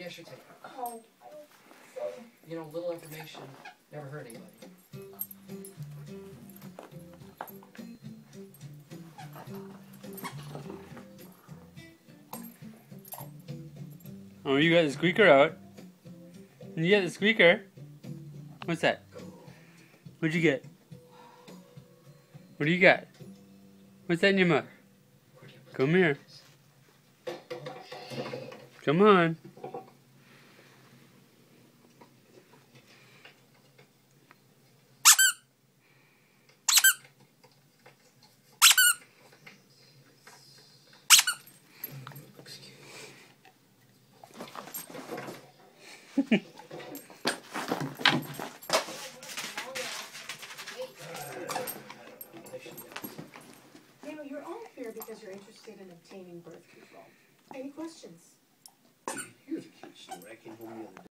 guess your take. Oh, I don't think so. You know, little information never hurt anybody. Oh, you got the squeaker out. You got the squeaker. What's that? What'd you get? What do you got? What's that in your mouth? Come here. Come on. You know, you're all here because you're interested in obtaining birth control. Any questions?